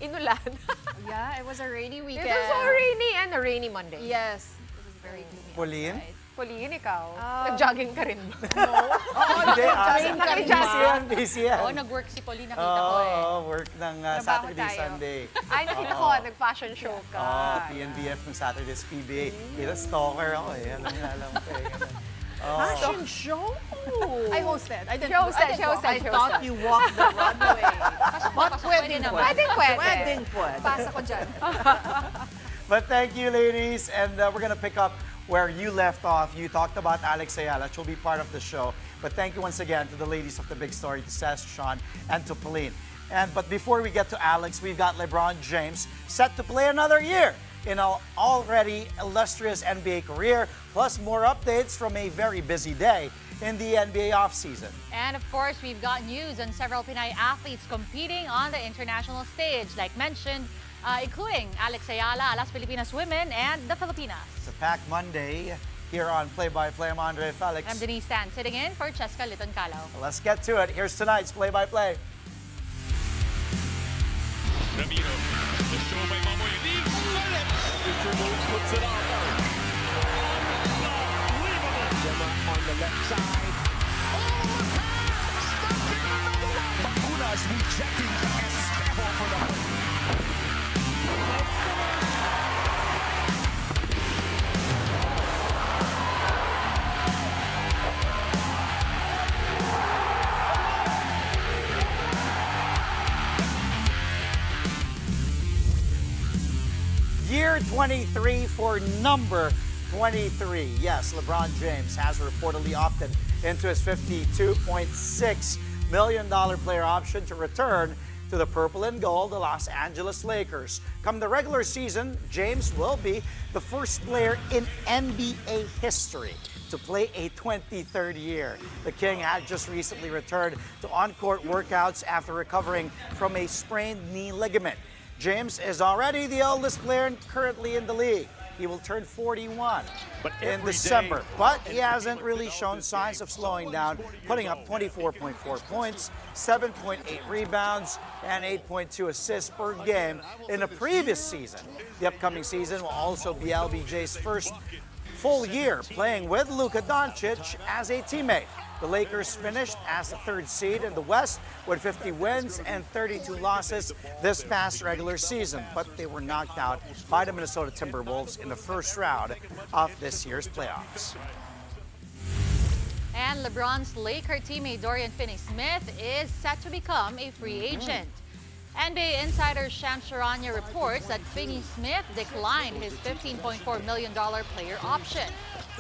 Inulan. Yeah, it was a rainy weekend. It was so rainy and a rainy Monday. Yes, it was very gloomy Pauline? outside. Pauline, ikaw? Nag-jogging ka rin ba? Hindi, Nakita busy yan. Oo, nag-work si Pauline, nakita ko eh. Work ng Trabaho Saturday, tayo. Sunday. Ay, nakita ko, nag-fashion show ka. PNBF ng Saturday's PBA. Kita stalker ako eh. Alam ko eh. Ganun. Fashion show? I hosted. I didn't. She hosted. I thought you walked the runway. But pwede naman. Pwede. Pasa ko dyan. But thank you, ladies. And we're going to pick up where you left off. You talked about Alex Ayala. She'll be part of the show. But thank you once again to the ladies of the big story, to Seth, Sean, and to Pauline. But before we get to Alex, we've got LeBron James set to play another year in an already illustrious NBA career, plus more updates from a very busy day in the NBA offseason. And of course, we've got news on several Pinay athletes competing on the international stage, like mentioned, including Alex Ayala, Las Pilipinas Women, and the Filipinas. It's a packed Monday here on Play-by-Play. I'm Andre Felix. I'm Denise Tan, sitting in for Cheska Liton-Calao. Let's get to it. Here's tonight's Play-by-Play. Ramiro, the show by Mamoy leaves. Victor Moves puts it up. Unbelievable. Gemma on the left side. Oh, the pass! Stuffing another one. Bacunas rejecting Estejo for the Year 23 for number 23. Yes, LeBron James has reportedly opted into his $52.6 million player option to return to the purple and gold, the Los Angeles Lakers. Come the regular season, James will be the first player in NBA history to play a 23rd year. The King had just recently returned to on-court workouts after recovering from a sprained knee ligament. James is already the oldest player currently in the league. He will turn 41 in December, but he hasn't really shown signs of slowing down, putting up 24.4 points, 7.8 rebounds, and 8.2 assists per game in the previous season. The upcoming season will also be LBJ's first full year playing with Luka Doncic as a teammate. The Lakers finished as the third seed in the West with 50 wins and 32 losses this past regular season, but they were knocked out by the Minnesota Timberwolves in the first round of this year's playoffs. And LeBron's Laker teammate Dorian Finney-Smith is set to become a free agent. NBA insider Shams Charania reports that Finney-Smith declined his $15.4 million player option.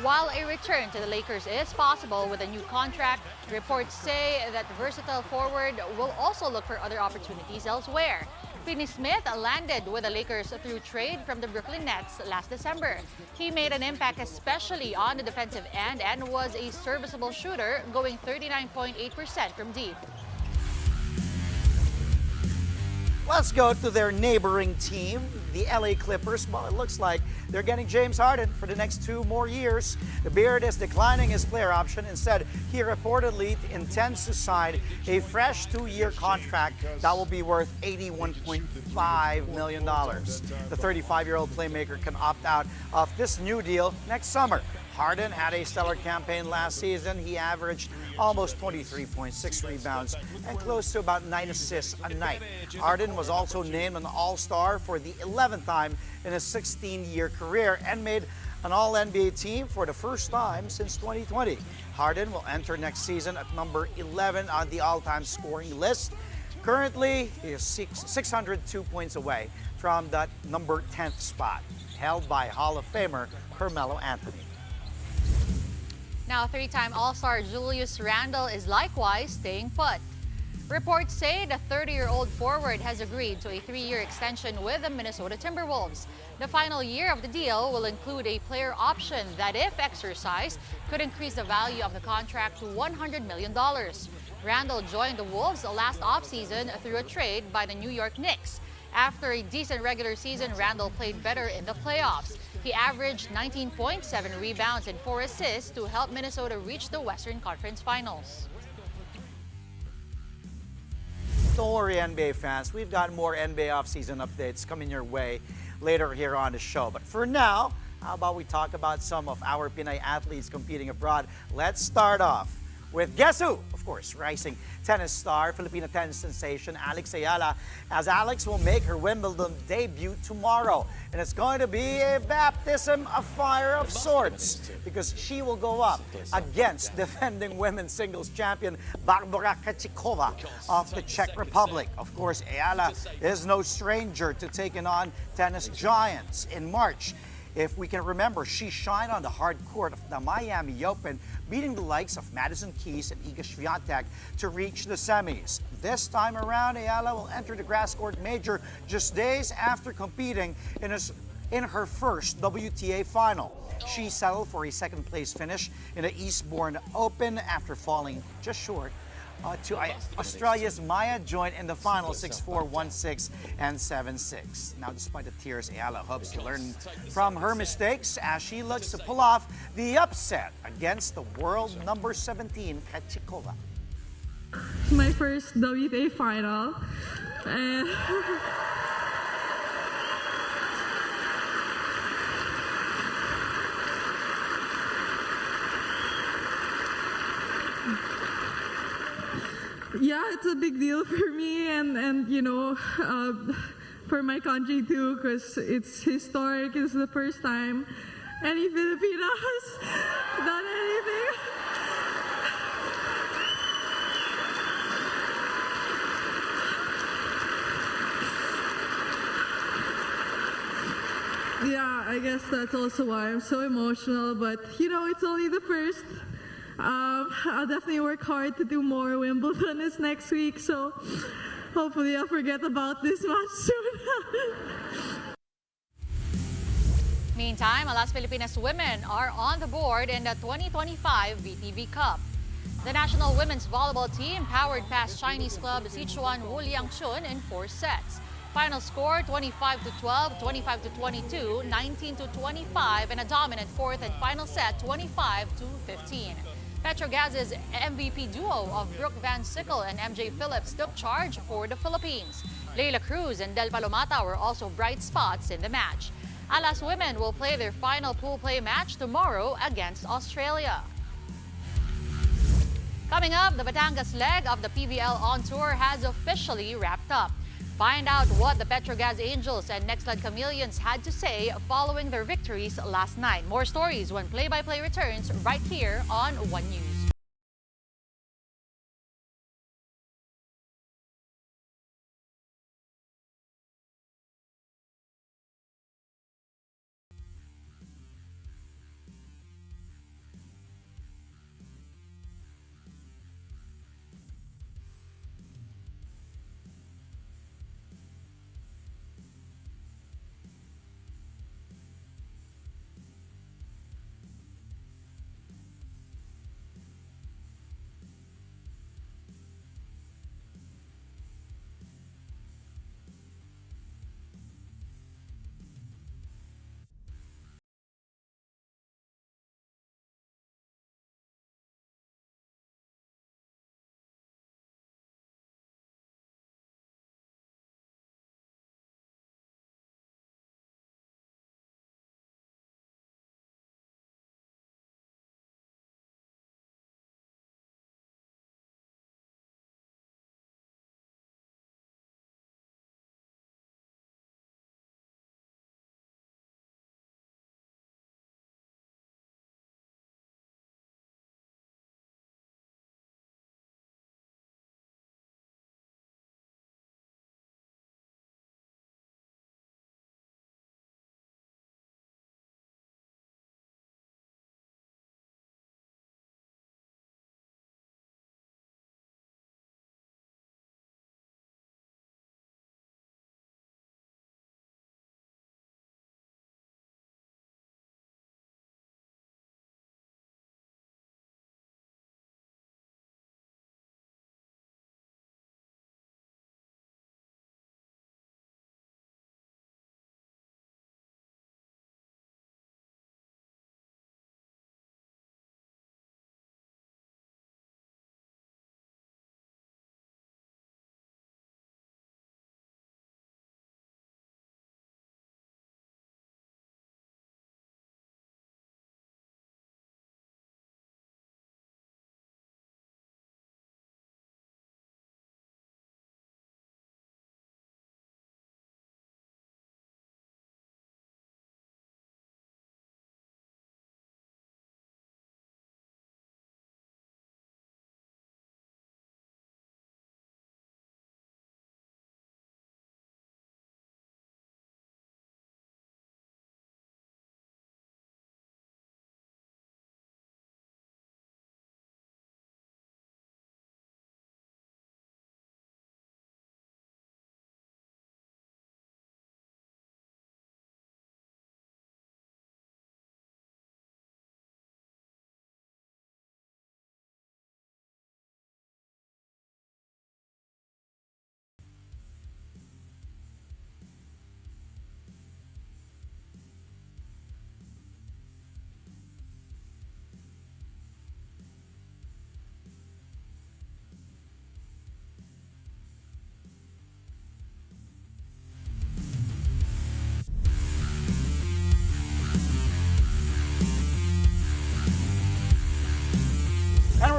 While a return to the Lakers is possible with a new contract, reports say that the versatile forward will also look for other opportunities elsewhere. Finney-Smith landed with the Lakers through trade from the Brooklyn Nets last December. He made an impact especially on the defensive end and was a serviceable shooter, going 39.8% from deep. Let's go to their neighboring team, the LA Clippers. Well, it looks like they're getting James Harden for the next 2 more years. The Beard is declining his player option. Instead, he reportedly intends to sign a fresh 2-year contract that will be worth $81.5 million. The 35-year-old playmaker can opt out of this new deal next summer. Harden had a stellar campaign last season. He averaged almost 23.6 rebounds and close to about 9 assists a night. Harden was also named an All-Star for the 11th time in his 16-year career and made an All-NBA team for the first time since 2020. Harden will enter next season at number 11 on the all-time scoring list. Currently, he is 602 points away from that number 10th spot, held by Hall of Famer Carmelo Anthony. Now, 3-time All-Star Julius Randle is likewise staying put. Reports say the 30-year-old forward has agreed to a 3-year extension with the Minnesota Timberwolves. The final year of the deal will include a player option that, if exercised, could increase the value of the contract to $100 million. Randle joined the Wolves last offseason through a trade by the New York Knicks. After a decent regular season, Randle played better in the playoffs. He averaged 19.7 rebounds and 4 assists to help Minnesota reach the Western Conference Finals. don't worry, NBA fans. We've got more NBA offseason updates coming your way later here on the show. But for now, how about we talk about some of our Pinay athletes competing abroad? Let's start off with guess who? Of course, rising tennis star, Filipino tennis sensation Alex Ayala, as Alex will make her Wimbledon debut tomorrow. And it's going to be a baptism of fire of sorts because she will go up against defending women's singles champion Barbara Krejcikova of the Czech Republic. Of course, Ayala is no stranger to taking on tennis giants. In March, if we can remember, she shined on the hard court of the Miami Open, beating the likes of Madison Keys and Iga Swiatek to reach the semis. This time around, Ayala will enter the grass court major just days after competing in her first WTA final. She settled for a second-place finish in the Eastbourne Open after falling just short to Australia's Maya Joint in the final 6-4, 1-6, and 7-6. Now, despite the tears, Ayala hopes to learn from her mistakes as she looks to pull off the upset against the world number 17, Krejcikova. My first WTA final. And yeah, it's a big deal for me and you know, for my country too, because it's historic. It's the first time any Filipina has done anything. Yeah, I guess that's also why I'm so emotional, but you know, it's only the first. I'll definitely work hard to do more. Wimbledon is next week, so hopefully I'll forget about this match soon. Meantime, Alas Pilipinas women are on the board in the 2025 VTV Cup. The national women's volleyball team powered past Chinese club Sichuan Wuliangchun in 4 sets. Final score 25-12, 25-22, 19-25, and a dominant fourth and final set 25-15. Petrogaz's MVP duo of Brooke Van Sickle and MJ Phillips took charge for the Philippines. Leila Cruz and Del Palomata were also bright spots in the match. Alas women will play their final pool play match tomorrow against Australia. Coming up, the Batangas leg of the PBL On Tour has officially wrapped up. Find out what the Petrogaz Angels and Nextlad Chameleons had to say following their victories last night. More stories when play-by-play returns right here on One News.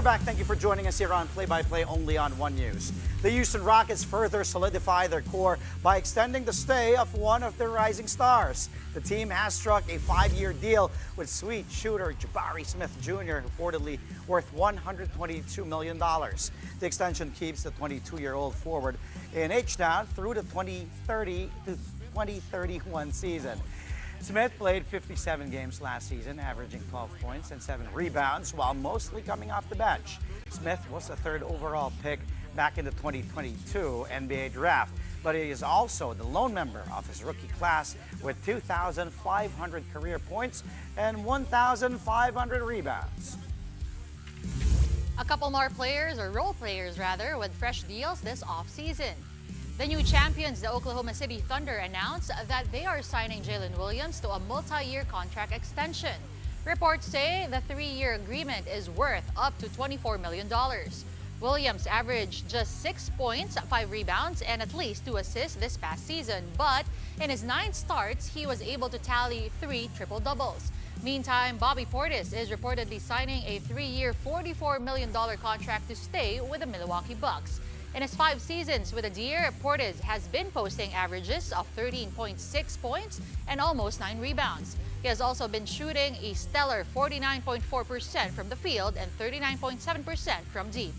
we're back. Thank you for joining us here on Play-by-Play only on One News. The Houston Rockets further solidify their core by extending the stay of one of their rising stars. The team has struck a 5-year deal with sweet shooter Jabari Smith Jr., reportedly worth $122 million. The extension keeps the 22-year-old forward in H-Town through the 2030 to 2031 season. Smith played 57 games last season, averaging 12 points and 7 rebounds, while mostly coming off the bench. Smith was the 3rd overall pick back in the 2022 NBA draft, but he is also the lone member of his rookie class with 2,500 career points and 1,500 rebounds. A couple more players, or role players rather, with fresh deals this offseason. The new champions, the Oklahoma City Thunder, announced that they are signing Jalen Williams to a multi-year contract extension. Reports say the 3-year agreement is worth up to $24 million. Williams averaged just 6 points, 5 rebounds, and at least 2 assists this past season. But in his 9 starts, he was able to tally 3 triple-doubles. Meantime, Bobby Portis is reportedly signing a 3-year, $44 million contract to stay with the Milwaukee Bucks. In his 5 seasons with the Deer, Portis has been posting averages of 13.6 points and almost 9 rebounds. He has also been shooting a stellar 49.4% from the field and 39.7% from deep.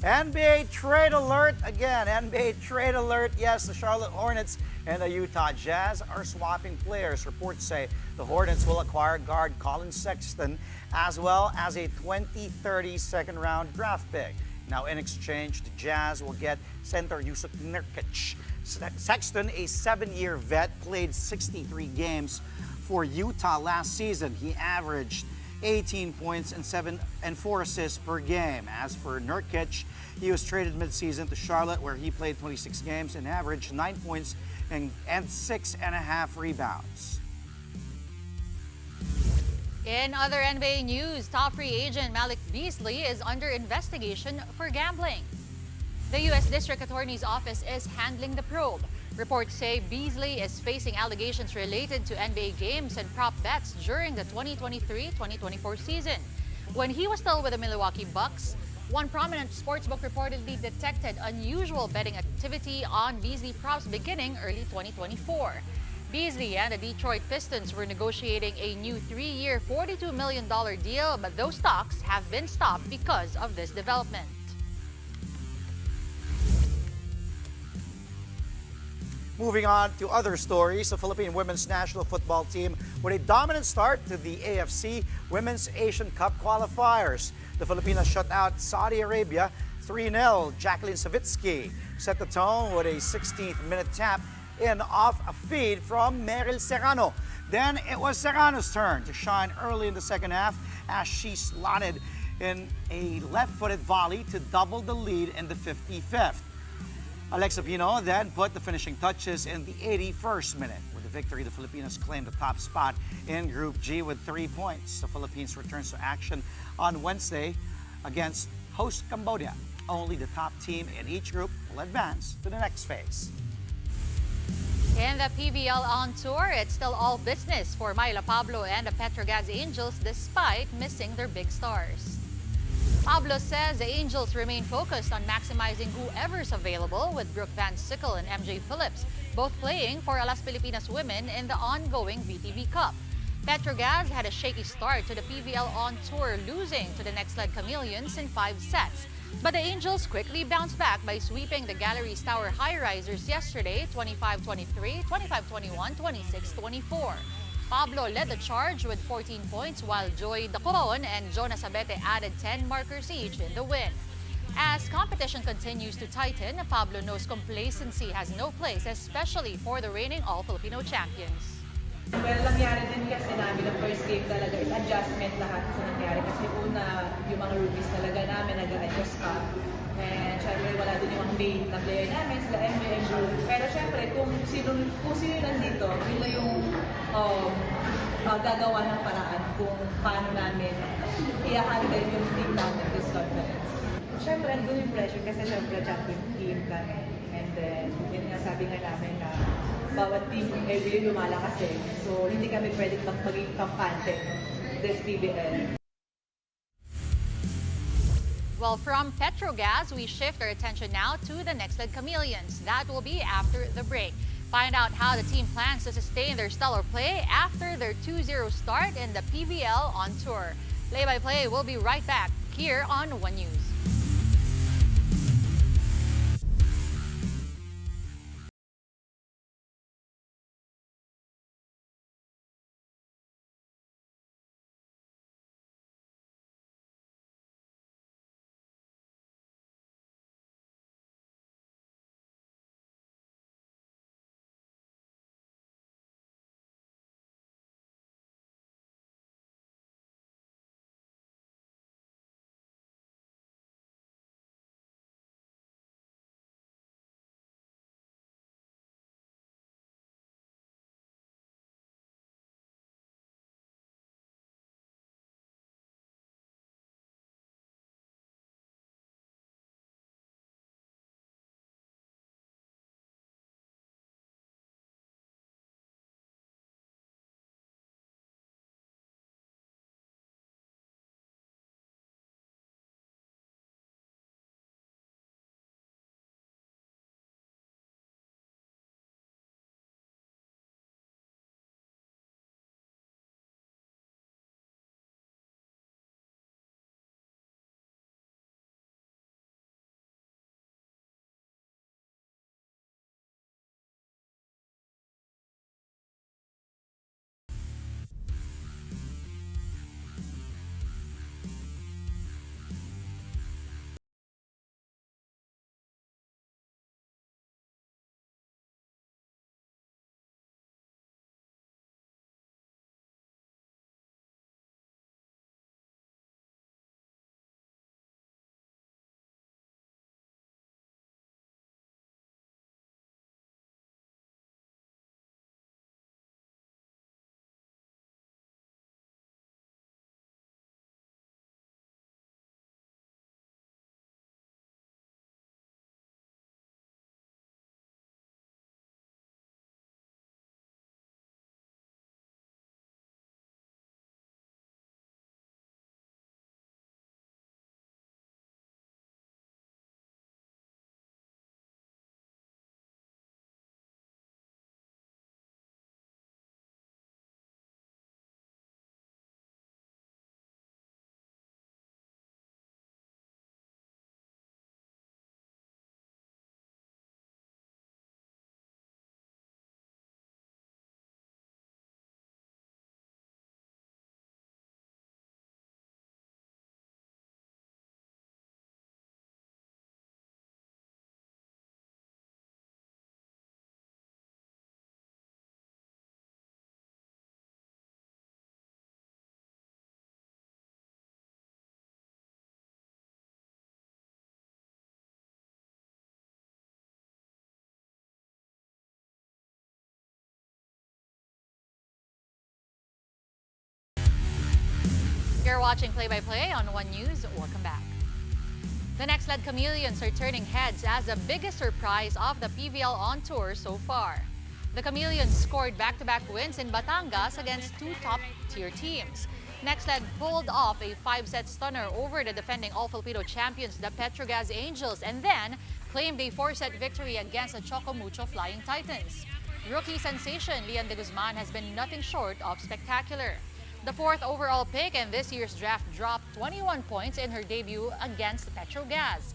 NBA trade alert again. NBA trade alert. Yes, the Charlotte Hornets and the Utah Jazz are swapping players. Reports say the Hornets will acquire guard Colin Sexton as well as a 2030 second-round draft pick. Now, in exchange, the Jazz will get center Jusuf Nurkic. Sexton, a 7-year vet, played 63 games for Utah last season. He averaged 18 points and 4 assists per game. As for Nurkic, he was traded midseason to Charlotte, where he played 26 games and averaged 9 points and 6.5 rebounds. In other NBA news, top free agent Malik Beasley is under investigation for gambling. The U.S. District Attorney's Office is handling the probe. Reports say Beasley is facing allegations related to NBA games and prop bets during the 2023-2024 season. When he was still with the Milwaukee Bucks, one prominent sportsbook reportedly detected unusual betting activity on Beasley props beginning early 2024. Beasley and the Detroit Pistons were negotiating a new 3-year, $42 million deal, but those talks have been stopped because of this development. Moving on to other stories, the Philippine women's national football team with a dominant start to the AFC Women's Asian Cup qualifiers. The Filipinas shut out Saudi Arabia 3-0. Jacqueline Savitsky set the tone with a 16th-minute tap in off a feed from Meryl Serrano. Then it was Serrano's turn to shine early in the second half as she slotted in a left-footed volley to double the lead in the 55th. Alexa Pino then put the finishing touches in the 81st minute. With the victory, the Filipinas claimed the top spot in Group G with 3 points. The Philippines returns to action on Wednesday against host Cambodia. Only the top team in each group will advance to the next phase. In the PBL on tour, it's still all business for Myla Pablo and the Petrogas Angels despite missing their big stars. Pablo says the Angels remain focused on maximizing whoever's available, with Brooke Van Sickle and MJ Phillips both playing for Alas Pilipinas women in the ongoing VTV Cup. Petrogas had a shaky start to the PBL on tour, losing to the next-led Chameleons in 5 sets. But the Angels quickly bounced back by sweeping the Galleries Tower High-Risers yesterday, 25-23, 25-21, 26-24. Pablo led the charge with 14 points, while Joy Dacon and Jonas Abete added 10 markers each in the win. As competition continues to tighten, Pablo knows complacency has no place, especially for the reigning all-Filipino champions. Well, nangyari din kasi namin, the first game talaga is adjustment lahat sa nangyari. Kasi una, yung mga rookies talaga namin nag-adjust pa. And syempre, wala din yung main na player namin, sila MJ and Drew. Pero syempre, kung sino nandito, yun na yung gagawa ng paraan kung paano namin i-handle yung team natin this conference. Syempre, andun yung pressure kasi syempre champion team kami. And then, yun nga sabi nga namin na bawat team every lumalakas eh. So, hindi kami pwedeng maging kampante this PBL. Well, from Petrogas, we shift our attention now to the next leg Chameleons. That will be after the break. Find out how the team plans to sustain their stellar play after their 2-0 start in the PBL on tour. Play-by-play will be right back here on One News. You're watching Play-by-Play on One News. Welcome back. The next led Chameleons are turning heads as the biggest surprise of the PVL on tour so far. The Chameleons scored back-to-back wins in Batangas against two top-tier teams. Next led pulled off a 5-set stunner over the defending All-Filipino champions, the Petrogas Angels, and then claimed a 4-set victory against the Chocomucho Flying Titans. Rookie sensation Lian de Guzman has been nothing short of spectacular. The 4th overall pick in this year's draft dropped 21 points in her debut against Petrogas.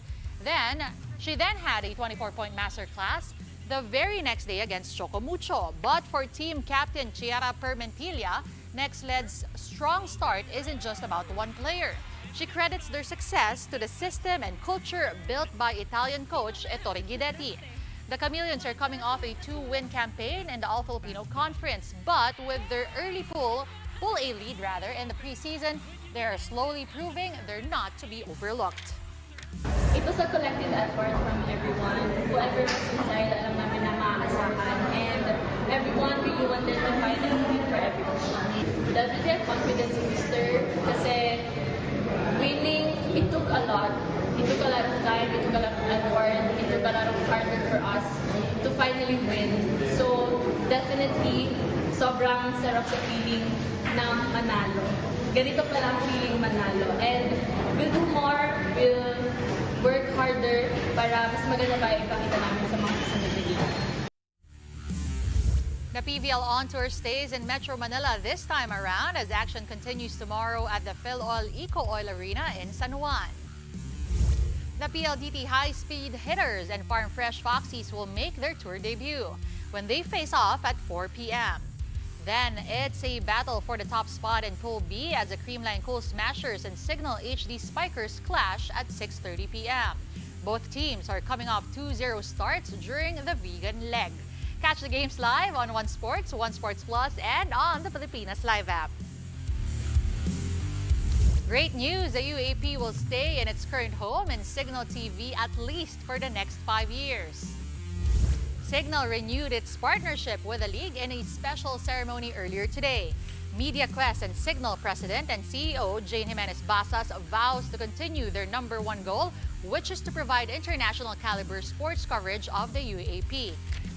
She then had a 24-point masterclass the very next day against Chocomucho. But for team captain Chiara Permentilla, next led's strong start isn't just about one player. She credits their success to the system and culture built by Italian coach Ettore Guidetti. The Chameleons are coming off a 2-win campaign in the All-Filipino Conference, but with their early Pool A lead in the preseason, they're slowly proving they're not to be overlooked. It was a collective effort from everyone. Whoever was inside, alam namin na maaasahan, and everyone really wanted to find a win for everyone. Definitely a confidence booster kasi winning, it took a lot. It took a lot of time, it took a lot of effort, it took a lot of hard work for us to finally win. So definitely, sobrang sarap sa feeling na manalo. ganito pa lang feeling manalo. And we'll do more, we'll work harder para mas maganda pa ipakita namin sa mga susunod na games. The PBL On Tour stays in Metro Manila this time around as action continues tomorrow at the PhilOil Eco Oil Arena in San Juan. The PLDT high-speed hitters and Farm Fresh Foxies will make their tour debut when they face off at 4 p.m. Then it's a battle for the top spot in Pool B as the Creamline Cool Smashers and Cignal HD Spikers clash at 6:30 p.m. Both teams are coming off 2-0 starts during the vegan leg. Catch the games live on One Sports, One Sports Plus, and on the Pilipinas Live app. Great news, the UAP will stay in its current home in Cignal TV at least for the next 5 years. Cignal renewed its partnership with the league in a special ceremony earlier today. MediaQuest and Cignal President and CEO Jane Jimenez Basas vows to continue their #1 goal, which is to provide international caliber sports coverage of the UAP.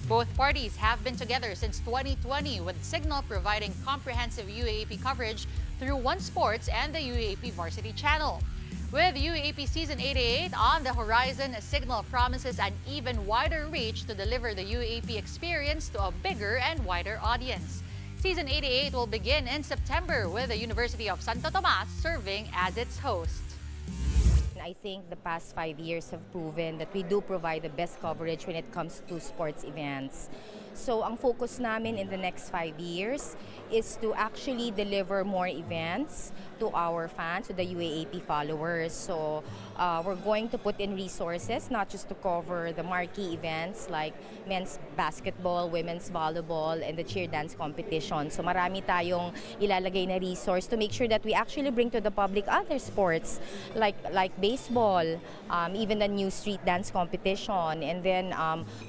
Both parties have been together since 2020, with Cignal providing comprehensive UAP coverage through One Sports and the UAP Varsity Channel. With UAP Season 88 on the horizon, Cignal promises an even wider reach to deliver the UAP experience to a bigger and wider audience. Season 88 will begin in September with the University of Santo Tomas serving as its host. I think the past 5 years have proven that we do provide the best coverage when it comes to sports events. So ang focus namin in the next 5 years is to actually deliver more events to our fans, to the UAAP followers. So we're going to put in resources not just to cover the marquee events like men's basketball, women's volleyball, and the cheer dance competition. So marami tayong ilalagay na resource to make sure that we actually bring to the public other sports like baseball, even the new street dance competition, and then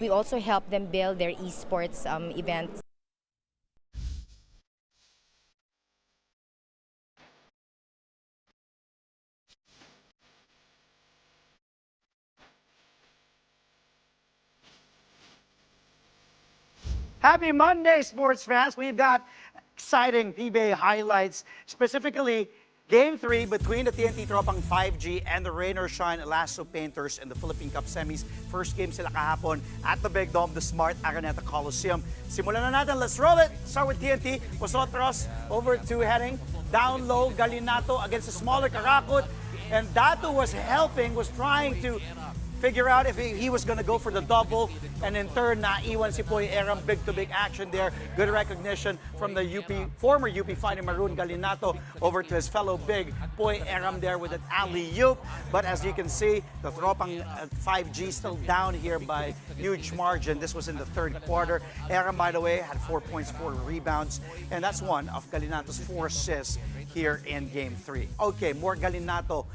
we also help them build their esports events. Happy Monday, sports fans. We've got exciting PBA highlights, specifically Game 3 between the TNT Tropang 5G and the Rain or Shine Lasso Painters in the Philippine Cup semis. First game sila kahapon at the Big Dome, the Smart Araneta Coliseum. Simulan na natin. Let's roll it. Start with TNT. Wasotros over to heading down low. Galinato against a smaller Karakut. And Datu was helping, was trying to figure out if he was going to go for the double, and in turn, naiwan si Poy Eram. Big to big action there. Good recognition from the former UP Fighting Maroon Galinato over to his fellow big Poy Eram there with an alley-oop. But as you can see, the Tropang 5G still down here by huge margin. This was in the third quarter. Eram, by the way, had 4 points, 4 rebounds, and that's one of Galinato's 4 assists here in Game 3. Okay, more Galinato.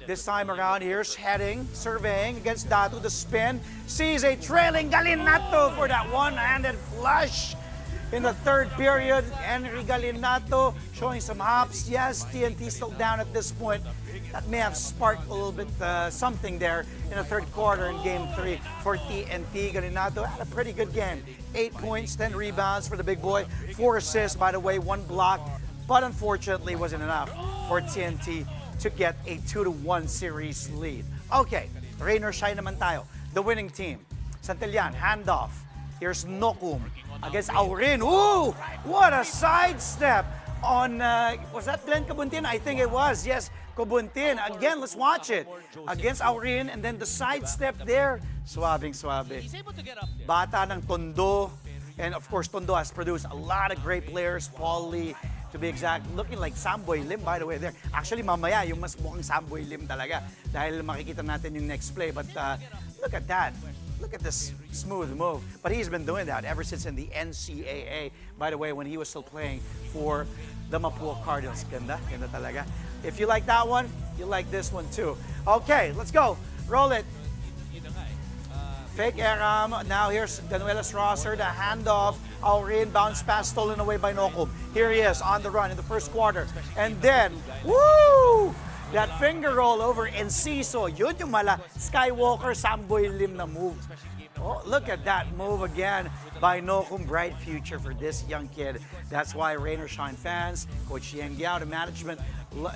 This time around, here's heading, surveying against Datu. The spin, sees a trailing Galinato for that one-handed flush in the third period. Henry Galinato showing some hops. Yes, TNT still down at this point. That may have sparked a little bit something there in the third quarter in Game 3 for TNT. Galinato had a pretty good game. 8 points, 10 rebounds for the big boy. 4 assists, by the way, 1 block. But unfortunately, wasn't enough for TNT to get a 2-1 series lead. Okay, rain or shine naman tayo. The winning team, Santillan, handoff. Here's Nokum against Aurin. Ooh, what a sidestep on, was that Glenn Cabuntin? I think it was, yes, Cabuntin. Again, let's watch it. Against Aurin, and then the sidestep there. Suabing suabe. Bata ng Tondo. And of course, Tondo has produced a lot of great players. Paul Lee, to be exact, looking like Samboy Lim, by the way, there. Actually, mamaya, yung mas mukhang Samboy Lim talaga. Dahil makikita natin yung next play. But look at that. Look at this smooth move. But he's been doing that ever since in the NCAA. By the way, when he was still playing for the Mapua Cardinals. Ganda, ganda talaga. If you like that one, you like this one too. Okay, let's go. Roll it. Fake Eram. Now here's Danuelas Rosser, the handoff. Aurin, bounce pass stolen away by Nokum. Here he is on the run in the first quarter. And then, woo! That finger roll over Enciso. Yun yung mala Skywalker Samboy Lim na move. Oh, look at that move again by Nokum. Bright future for this young kid. That's why Rain or Shine fans, Coach Yang Giao, the management,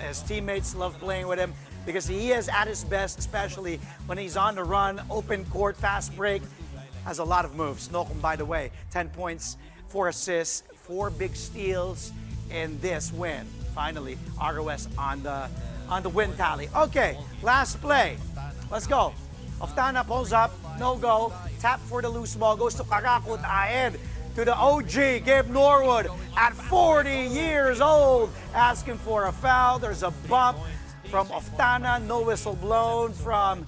his teammates love playing with him because he is at his best, especially when he's on the run, open court, fast break. Has a lot of moves. Nokum, by the way, 10 points, 4 assists, 4 big steals in this win. Finally, ROS on the win tally. Okay, last play. Let's go. Oftana pulls up, no go. Tap for the loose ball, goes to Karakut ahead to the OG, Gabe Norwood at 40 years old, asking for a foul. There's a bump from Oftana, no whistle blown from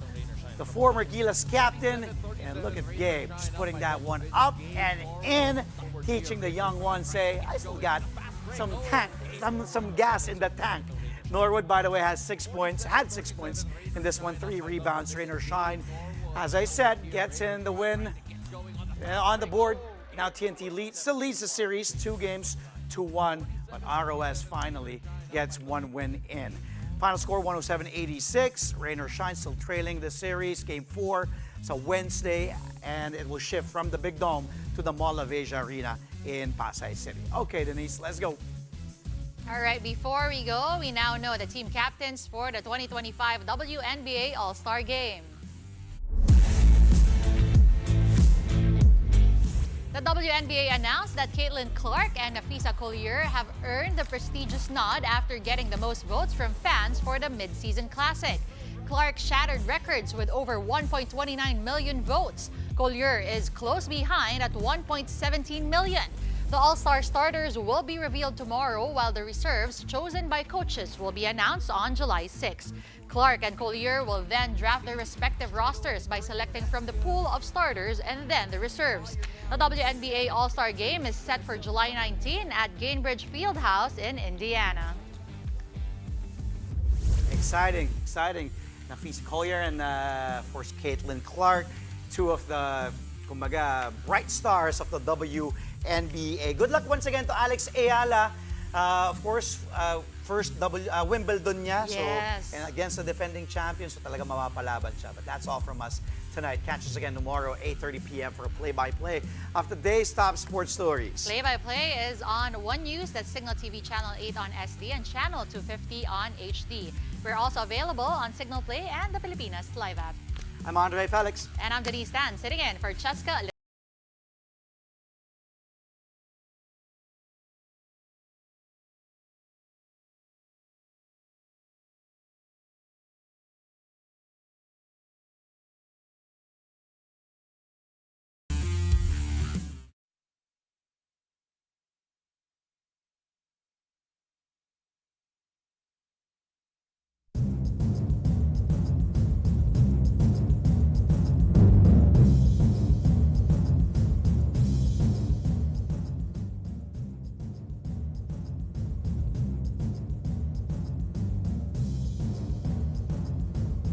the former Gilas captain. And look at Gabe just putting that one up and in, teaching the young one, say, I still got some gas in the tank. Norwood, by the way, had 6 points in this one, 3 rebounds, rain or shine. As I said, gets in the win on the board. Now TNT still leads the series, 2 games to 1, but ROS finally gets 1 win in. Final score 107-86. Rain or shine still trailing the series. Game 4, it's a Wednesday, and it will shift from the Big Dome to the Mall of Asia Arena in Pasay City. Okay, Denise, let's go. All right, before we go, we now know the team captains for the 2025 WNBA All-Star Game. The WNBA announced that Caitlin Clark and Nafisa Collier have earned the prestigious nod after getting the most votes from fans for the mid-season classic. Clark shattered records with over 1.29 million votes. Collier is close behind at 1.17 million. The All-Star starters will be revealed tomorrow, while the reserves chosen by coaches will be announced on July 6. Clark and Collier will then draft their respective rosters by selecting from the pool of starters and then the reserves. The WNBA All-Star Game is set for July 19 at Gainbridge Fieldhouse in Indiana. Exciting. Nafisa Collier and, of course, Caitlin Clark, 2 of the, kumbaga, bright stars of the WNBA. Good luck once again to Alex Ayala. Of course, first Wimbledon niya. Yes. So, and against the defending champion, so talaga mapapalaban siya. But that's all from us tonight. Catch us again tomorrow, 8:30 p.m. for a play-by-play of the day's top sports stories. Play-by-play is on One News, that's Cignal TV Channel 8 on SD and Channel 250 on HD. We're also available on Cignal Play and the Pilipinas Live app. I'm Andre Felix. And I'm Denise Tan, sitting in for Cheska